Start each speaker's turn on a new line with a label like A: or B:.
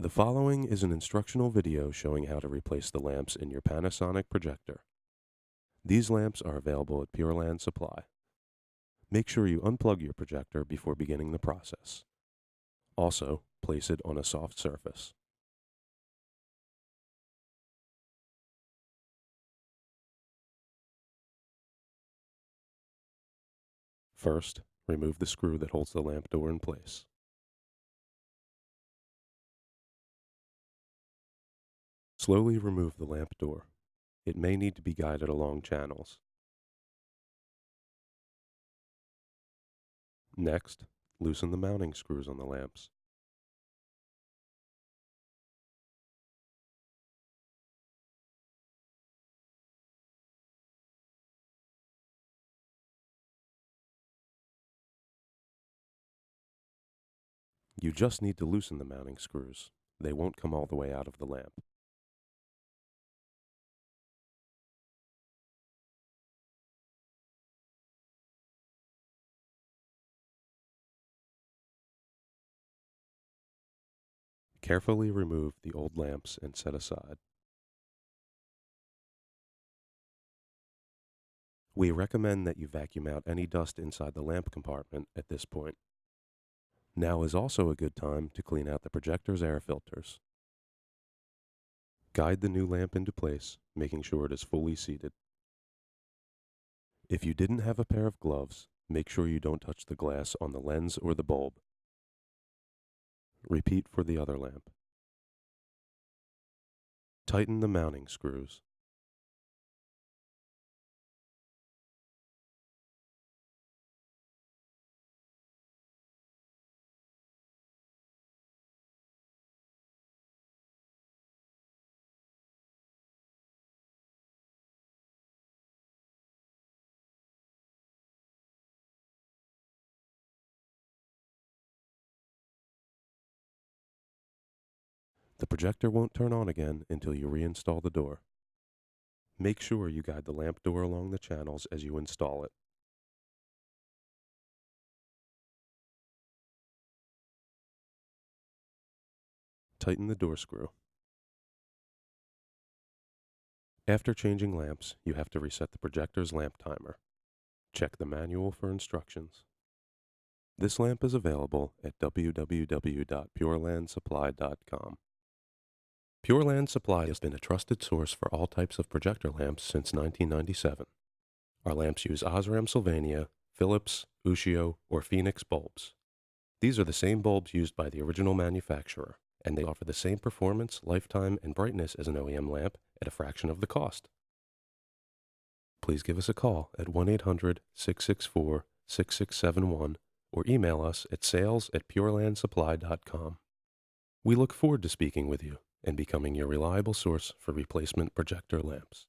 A: The following is an instructional video showing how to replace the lamps in your Panasonic projector. These lamps are available at Pureland Supply. Make sure you unplug your projector before beginning the process. Also, place it on a soft surface. First, remove the screw that holds the lamp door in place. Slowly remove the lamp door. It may need to be guided along channels. Next, loosen the mounting screws on the lamps. You just need to loosen the mounting screws. They won't come all the way out of the lamp. Carefully remove the old lamps and set aside. We recommend that you vacuum out any dust inside the lamp compartment at this point. Now is also a good time to clean out the projector's air filters. Guide the new lamp into place, making sure it is fully seated. If you didn't have a pair of gloves, make sure you don't touch the glass on the lens or the bulb. Repeat for the other lamp. Tighten the mounting screws. The projector won't turn on again until you reinstall the door. Make sure you guide the lamp door along the channels as you install it. Tighten the door screw. After changing lamps, you have to reset the projector's lamp timer. Check the manual for instructions. This lamp is available at DW730ELS. Pureland Supply has been a trusted source for all types of projector lamps since 1997. Our lamps use Osram Sylvania, Philips, Ushio, or Phoenix bulbs. These are the same bulbs used by the original manufacturer, and they offer the same performance, lifetime, and brightness as an OEM lamp at a fraction of the cost. Please give us a call at 1-800-664-6671 or email us at sales@PurelandSupply.com. We look forward to speaking with you and becoming your reliable source for replacement projector lamps.